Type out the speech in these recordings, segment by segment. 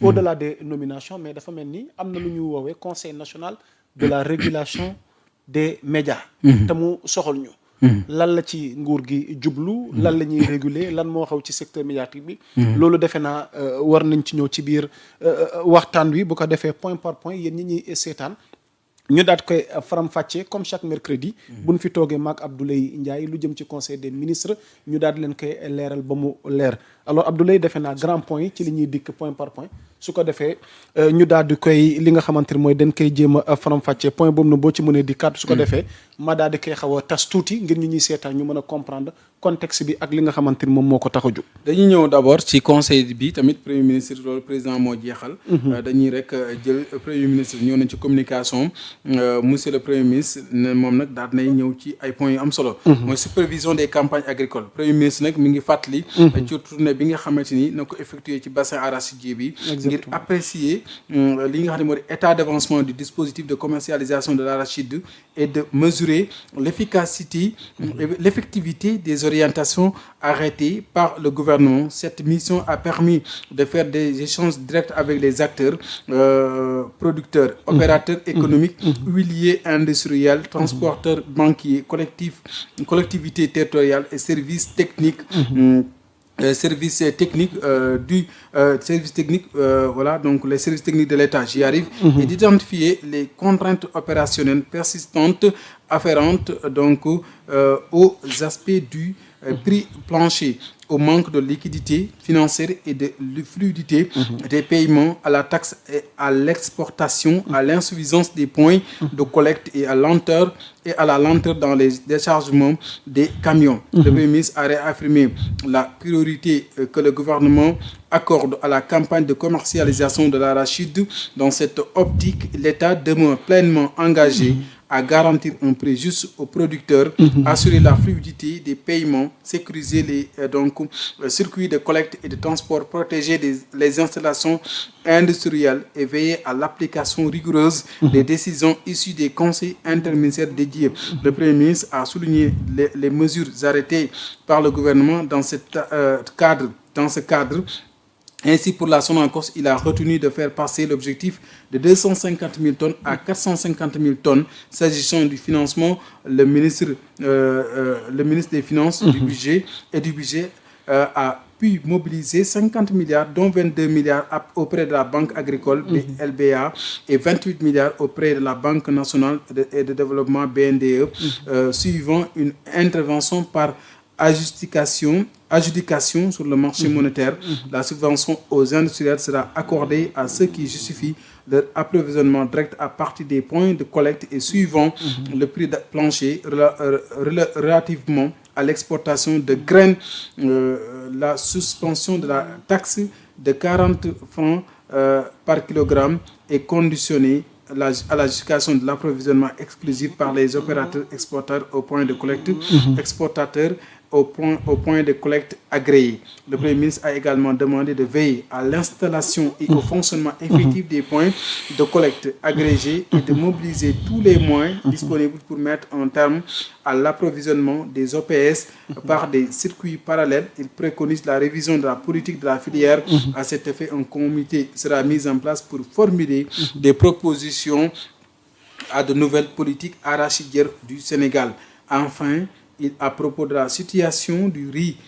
au-delà des nominations mais dafa mel ni am na lu ñu woowee conseil national de la régulation des médias. te mu soxal ñu. lan la ci nguur gi jublu. lan la ñuy réguler lan moo xaw ci secteur médiatique bi. loolu defe naa war nañ ci ñëw ci biir waxtaan wi bu ko defee point par point yéen ñi ñuy seetaan. ñu daat koy faram-fàccee comme chaque mercredi. bu ñu fi toogee maak Abdoulaye Ndiaye lu jëm ci conseil des ministres ñu daal di leen koy leeral ba mu leer alors Abdoulaye defe naa grand point yi ci li ñuy dikk point par point su ko defee ñu daal di koy li nga xamante ne mooy dañ koy jéem a faram-fàccee point boobu na boo ci mënee di kàddu su ko defee ma daal di koy xaw a tas tuuti ngir ñu ñuy seetaan ñu mën a comprendre contexte bi ak li nga xamante ni moom moo ko tax a jóg. dañuy ñëw d'abord ci conseil bi tamit premier ministre loolu président moo jeexal. dañuy rek jël premier ministre ñëw nañ ci communication monsieur le premier ministre ne moom nag daal nay ñëw ci ay points yu am solo. mooy supervision des campagnes agricoles premier ministre nag mi ngi fàttali. ci tournée bi nga xamante ni na ko effectué ci bassin arachidier bi. ngir apprécier li nga xam ne moo di état d'avancement du dispositif de commercialisation de l'arachide et de mesurer l'efficacité l'effectivité des orientations arrêtées par le gouvernement. Cette mission a permis de faire des échanges directs avec les acteurs, producteurs, opérateurs économiques, huiliers, industriels, transporteurs, banquiers, collectivités territoriales et services techniques. Services techniques voilà donc les services techniques de l'État, j'y arrive, et d'identifier les contraintes opérationnelles persistantes afférentes donc aux aspects du prix plancher, au manque de liquidité financière et de fluidité des paiements, à la taxe et à l'exportation, à l'insuffisance des points de collecte et à la lenteur dans les déchargements des camions. Le Premier ministre a réaffirmé la priorité que le gouvernement accorde à la campagne de commercialisation de l'arachide. Dans cette optique, l'État demeure pleinement engagé à garantir un prix juste aux producteurs, assurer la fluidité des paiements, sécuriser les circuits de collecte et de transport, protéger les installations industrielles et veiller à l'application rigoureuse des décisions issues des conseils interministériels dédiés. Le Premier ministre a souligné les mesures arrêtées par le gouvernement dans ce cadre. Ainsi, pour la Sonacos, il a retenu de faire passer l'objectif de 250 000 tonnes à 450 000 tonnes. S'agissant du financement, le ministre des Finances du budget a pu mobiliser 50 milliards, dont 22 milliards auprès de la Banque agricole LBA et 28 milliards auprès de la Banque nationale de développement BNDE, suivant une intervention par adjudication sur le marché monétaire. La subvention aux industriels sera accordée à ceux qui justifient leur approvisionnement direct à partir des points de collecte et suivant le prix de plancher relativement à l'exportation de graines. La suspension de la taxe de 40 francs par kilogramme est conditionnée à la justification de l'approvisionnement exclusif par les opérateurs exportateurs au point de collecte, exportateurs au point de collecte agréé. Le Premier ministre a également demandé de veiller à l'installation et au fonctionnement effectif des points de collecte agrégés et de mobiliser tous les moyens disponibles pour mettre un terme à l'approvisionnement des OPS par des circuits parallèles. Il préconise la révision de la politique de la filière. À cet effet, un comité sera mis en place pour formuler des propositions à de nouvelles politiques arachidières du Sénégal. Enfin, à propos de la situation du riz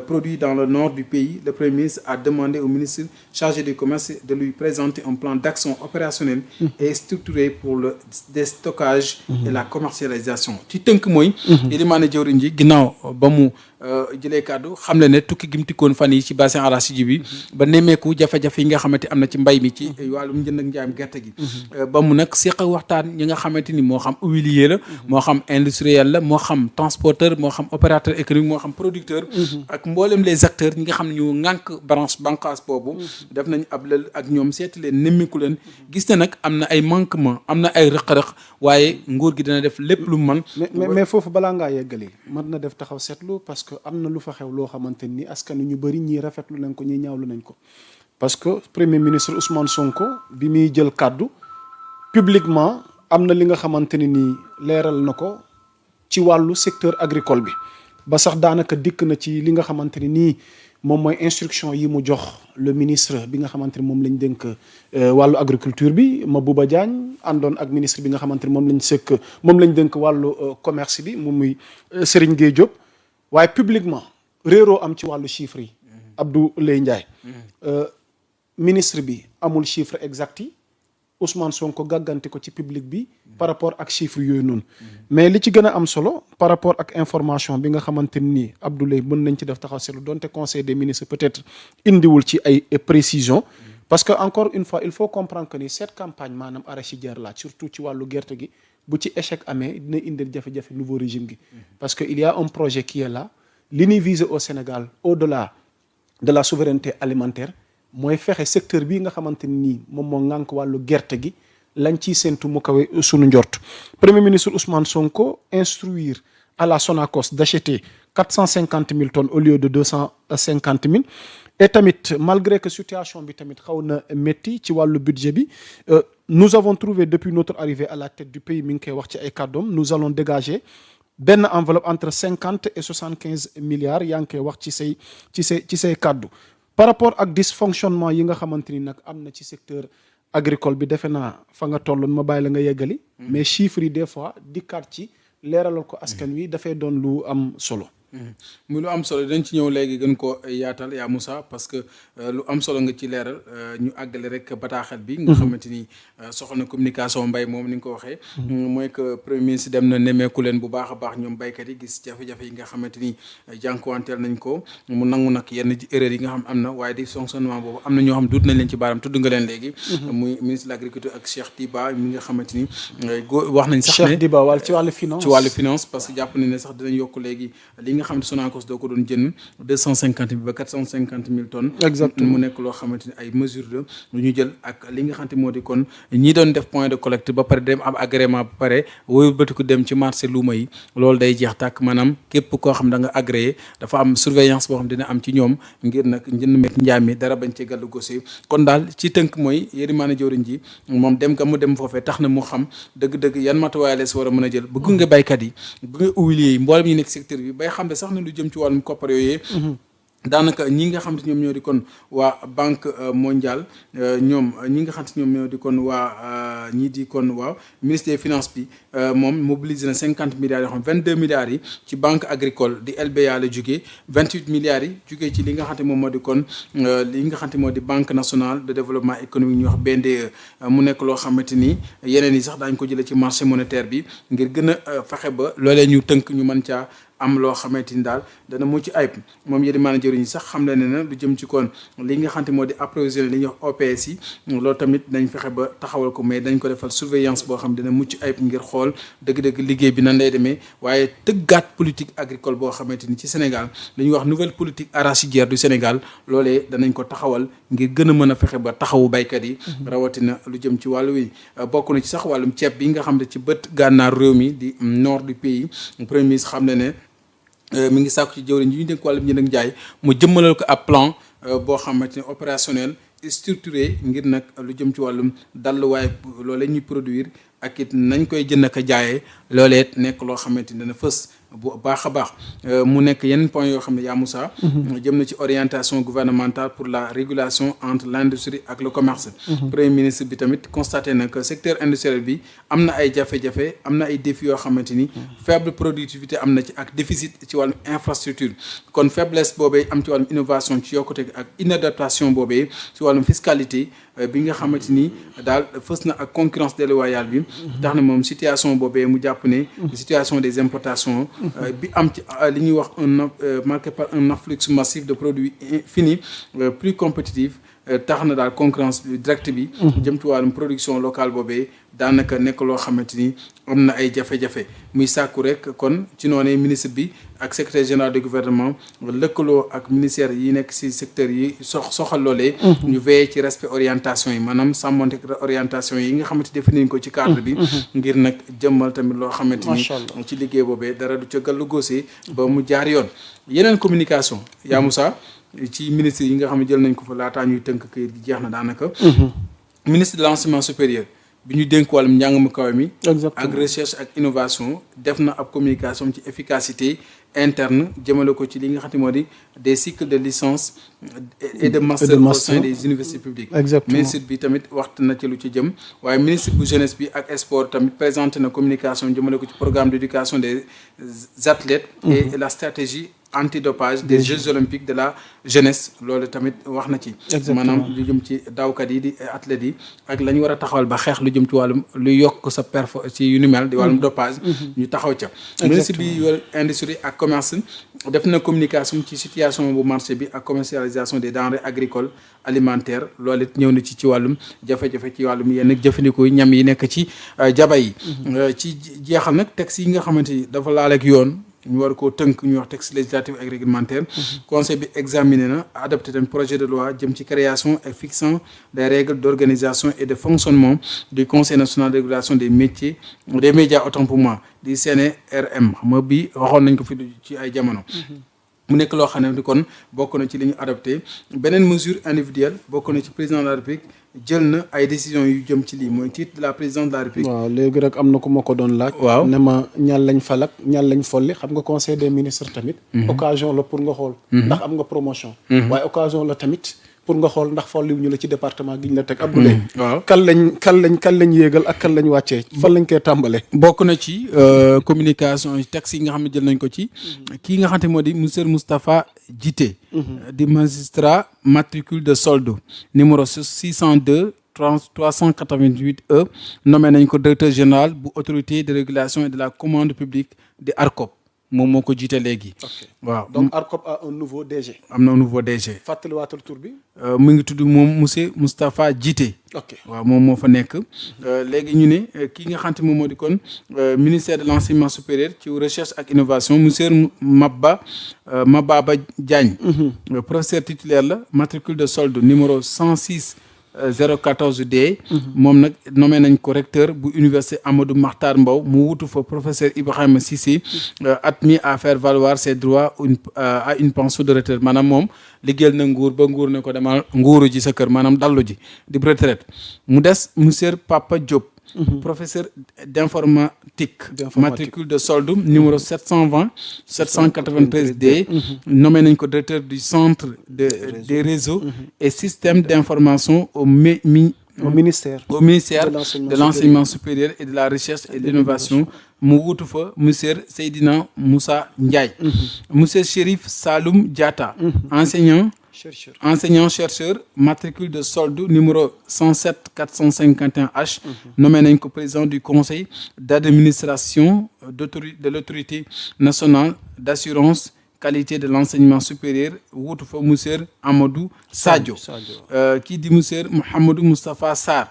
produit dans le nord du pays, le Premier ministre a demandé au ministre chargé du commerce de lui présenter un plan d'action opérationnel et structuré pour le déstockage et la commercialisation. ci tënk mooy Elimane jawriñ ji ginnaaw ba mu jëlee kàddu xam le ne tukki gi mu tikkoon fan yi ci bassin arachide bi ba nemmeeku jafe-jafe yi nga xamante am na ci mbay mi ci wàllum njënd ak njaayam gerte gi ba mu nag seq waxtaan ñi nga xamante ni moo xam huilier la moo xam industriel la moo xam transporteur moo xam opérateur économique moo xam producteur ak mboolem les acteurs ñi nga xam ne ñu ŋànk bànqaas boobu def nañ ab lël ak ñoom seeti leen nemmiku leen gis ne nag am na ay manquement am na ay rëq-rëq waaye nguur gi dina def lépp lu man mais foofu balaa ngaa yeggali mën na def taxaw seetlu parce que am na lu fa xew loo xamante ni askan ñu bëri ñii rafetlu nañ ko ñii ñaawlu nañ ko parce que premier ministre Ousmane Sonko bi muy jël kàddu publiquement am na li nga xamante ne nii leeral na ko ci wàllu secteur agricole bi ba sax daanaka dikk na ci li nga xamante ni nii moom mooy instruction yi mu jox le ministre bi nga xamante ni moom lañ dénk wàllu agriculture bi Mabouba Diagne àndoon ak ministre bi nga xamante ni moom lañ dénk wàllu commerce bi moom muy Serigne Gueye Diop waaye publiquement réeroo am ci wàllu chiffres yi Abdoulaye Ndiaye ministre bi amul chiffre exact yi Ousmane Sonko gàgganti ko ci public bi par rapport ak chiffres yooyu noonu mais li ci gën a am solo par rapport ak information bi nga xamante ni Abdoulaye mën nañ ci def taxaw seetlu donte conseil des ministres peut-être indiwul ci ay précisions parce que encore une fois il faut comprendre que ni cette campagne maanaam arachidière là surtout ci wàllu gerte gi bu ci échec amee dina indil jafe-jafe nouveau régime gi parce que il y a un projet qui est là li ñuy viser au Sénégal au-delà de la souveraineté alimentaire mooy fexe secteur bii nga xamante ni moom moo ŋànk wàllu gerte gi lañ ciy séntu mu kawe sunu njort premier ministre Ousmane Sonko instruire à la Sonacos d'acheter 450 000 tonnes au lieu de 250 000 et tamit malgré que situation bi tamit xaw na métti ci wàllu budget bi nous avons trouvé depuis notre arrivée à la tête du pays mi ngi koy wax ci ay kàddoom nous allons dégager benn enveloppe entre 50 et 75 milliards yaa ngi koy wax ci say kàddu par rapport ak dysfonctionnement yi nga xamante ni nag am na ci secteur agricole bi defe naa fa nga tolloon ma bàyyi la nga yeggali mais chiffres yi des fois dikkaat ci leeralal ko askan wi dafay doon lu am solo muy lu am solo dañ ci ñëw léegi gën ko yaatal yaa Moussa parce que lu am solo nga ci leeral ñu àggale rek bataaxal bi nga xamante ni soxal na communication mbay moom ni nga ko waxee mooy que premier ministre dem na nemmeeku leen bu baax a baax ñoom baykat yi gis jafe-jafe yi nga xamante ni jànkuwanteel nañ ko mu nangu nag yenn erreur yi nga xam am na waaye di fonctionnement boobu am na ñoo xam duut nañ leen ci baaram tudd nga leen léegi muy ministre de l'agriculture ak Cheikh Diba mi nga xamante ni wax nañ sax ne Cheikh Diba wàll ci wàllu finance parce que jàpp nañ ne sax dinañ yokk léegi li nga xam ne Sonacos doo ko doon jënd 250 000 ba 450 000 tonnes. exactement mu nekk loo xamante ni ay mesures de lu ñu jël ak li nga xamante moo di kon ñi doon def point de collecte ba pare dem am agrément ba pare wóoyu bëtiku dem ci marché luuma yi loolu day jeex tàkk maanaam képp koo xam da nga agréé dafa am surveillance boo xam dina am ci ñoom ngir nag njënd meeg njaam mi dara bañ ci gàllu gosé kon daal ci tënk mooy yërimaane jawriñ ji moom dem ga mu dem foofee tax na mu xam dëgg-dëgg yan matuwaay la si war a mën a jël ba gunge baykat yi gunge ouvrier yi mboolem ñi nekk secteur bi bay xam ne sax na lu jëm ci wàllum koppar yooyu daanaka ñi nga xam te ñoom ñoo di kon waa banque mondiale ñoom ñi nga xam te ñoom ñoo di kon waa ñii di kon waa ministre des finances bi moom mobilisé na 50 milliards yoo xam 22 milliards yi ci banque agricole di LBA la jógee 28 milliards yi jógee ci li nga xam te moom moo di kon li nga xam te moo di banque nationale de développement économique ñu wax BNDE mu nekk loo xamante ni yeneen yi sax daañu ko jëlee ci marché monétaire bi ngir gën a fexe ba loolee ñu tënk ñu mën caa am loo xamante ni daal dana mucc ayib moom yërimaane jëriñ yi sax xam le ne na lu jëm ci kon li nga xamante moo di approvisionné li ñuy wax OPS yi loolu tamit dañ fexe ba taxawal ko mais dañ ko defal surveillance boo xam dina mucc ayib ngir xool dëgg-dëgg liggéey bi nan lay demee waaye tëggaat politique agricole boo xamante ni ci Sénégal li ñuy wax nouvelle politique arachidière du Sénégal loolee danañ ko taxawal ngir gën a mën a fexe ba taxawu baykat yi rawatina lu jëm ci wàllu wi bokk na ci sax wàllum ceeb bi nga xam ne ci bët gànnaar réew mi di nord du pays premier ministre xam ne mi ngi sàkku ci jëwriñ yi ñu dénk wàllum njënd ak njaay mu jëmmalal ko ab plan boo xamante ne opérationnel structuré ngir nag lu jëm ci wàllum dalluwaay loolee ñuy produire ak it nañ koy jënd ak a jaayee loolee nekk loo xamante ni dana fës bu baax a baax mu nekk yenn point yoo xam ne yaa Moussa jëm na ci orientation gouvernementale pour la régulation entre l'industrie ak le commerce premier ministre bi tamit constaté na que secteur industriel bi am na ay jafe-jafe am na ay défis yoo xamante ni faible productivité am na ci ak déficit ci wàllum infrastructure kon faiblesse boobee am ci wàllum innovation ci yokkute ak inadaptation boobee ci wàllum fiscalité bi nga xamante ni daal fës na ak concurrence déloyale bi tax na moom situation boobee mu jàpp ne situation des importations bi am ci li ñuy wax marqué par un afflux massif de produits finis plus compétitifs tax na daal concurrence directe bi jëm ci wàllum production locale boobee daanaka nekk loo xamante ni am na ay jafe-jafe muy sàkku rek kon ci noonee ministre bi ak secrétaire général du gouvernement lëkkaloo ak ministère yi nekk ci secteur yi soxal loolee ñu veillé ci respect orientation yi maanaam sàmmonte orientation yi nga xamante définir nañ ko ci cadre bi ngir nag jëmmal tamit loo xamante ni ci liggéey boobee dara du ca gàllu góosee ba mu jaar yoon yeneen communication yaa Moussa ci ministre yi nga xam ne jël nañ ko fa laataa ñuy tënk këyit gi jeex na daanaka ministre de l'enseignement supérieur bi ñu dénk wàllum njàng mu kaw mi. exactement ak recherche ak innovation def na ab communication ci efficacité interne jëmale ko ci li nga xam ne moo di des cycles de licence et de master au sein des universités publiques. exactement ministre bi tamit waxtu na ci lu ci jëm waaye ministre bu jeunesse bi ak sport tamit présenté na communication jëmale ko ci programme d'éducation des athlètes et la stratégie antidopage des Jeux olympiques de la jeunesse loolu tamit wax na ci. maanaam lu jëm ci daawkat yi di athlètes yi ak la ñu war a taxawal ba xeex lu jëm ci wàllum lu yokk sa ci yu ni mel di wàllum dopage. ñu taxaw ca. ministre bi yor industrie ak commerce def na communication ci situation bu marché bi ak commercialisation des denrées agricoles alimentaires loolu it ñëw na ci wàllum jafe-jafe ci wàllum yenn jëfandikoo ñam yi nekk ci jaba yi. ci jeexal nag texte yi nga xamante ni dafa laal ak yoon. ñu war koo tënk ñu wax texte législatif ak réglementaire. conseil bi examiné na adopté tamit projet de loi jëm ci création et fixant des règles d'organisation et de fonctionnement du conseil national de régulation des médias autant pour moi di CNRM xam nga bi waxoon nañ ko fi ci ay jamono. mu nekk loo xam ne kon bokk na ci li ñu adopté beneen mesure individuelle bokk na ci président de la République jël na ay décisions yu jëm ci lii mooy titre de la présidence de la République. waaw léegi rek am na ku ma ko doon laaj. waaw ne ma ñan lañ falak ñan lañ folli xam nga conseil des ministres tamit. occasion la pour nga xool. ndax am nga promotion. waaye occasion la tamit pour nga xool ndax folliw ñu la ci département gi ñu la teg. Abdoulaye. waaw kan lañ yéegal ak kan lañ wàccee. fan lañ koy tàmbalee. bokk na ci communication texte yi nga xam ne jël nañ ko ci. kii nga xam ne moo di monsieur Moustapha Djité. di magistrat matricule de solde numéro 602 388 E nommé nañ ko directeur général bu autorité de régulation et de la commande publique di ARCOP moom moo ko jiite léegi. waaw donc ARCOP a un nouveau DG. am na un nouveau DG. fàttaliwaatal tur bi. mu ngi tudd moom monsieur Moustapha Djité. ok waaw moom moo fa nekk. léegi ñu ne kii nga xamante moom moo di kon ministère de l'enseignement supérieur ci recherche ak innovation monsieur Mababa Diagne. professeur titulaire la matricule de solde numéro 106 014D. moom nag nommé nañ ko recteur bu université Amadou Mahtar Mbow mu wutu fa professeur Ibrahima Cissé admis à faire valoir ses droits à une pension de retraite maanaam moom liggéeyal na nguur ba nguur ne ko demal nguuru ji sa kër maanaam dallu ji di retraite mu des monsieur Papa Diop. professeur d'informatique matricule de solde numéro 720 793D. nommé nañ ko directeur du centre des réseaux et systèmes d'information au ministère de l'enseignement supérieur et de la recherche et de l'innovation mu wutu fa monsieur Seydina Moussa Ndiaye. monsieur Chérif Saloum Diatta enseignant-chercheur matricule de solde numéro 107 451H. nommé nañ ko président du conseil d'administration de l'autorité nationale d'assurance qualité de l'enseignement supérieur wutu fa monsieur Amadou Sadio. kii di monsieur Mouhamadou Moustapha Sarr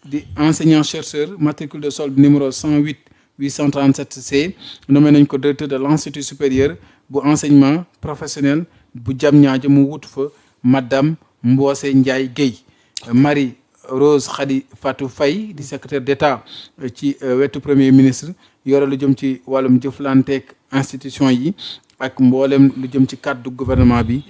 di enseignant-chercheur matricule de solde numéro 108 837C. nommé nañ ko directeur de l'Institut supérieur bu enseignement professionnel bu Diamniadio mu wutu fa madame Mbose Ndiaye Guèye. Marie Rose Khady Fatou Faye di secrétaire d'État ci wetu premier ministre yore lu jëm ci wàllum jëflanteeg institution yi ak mboolem lu jëm ci cadre gouvernement bi.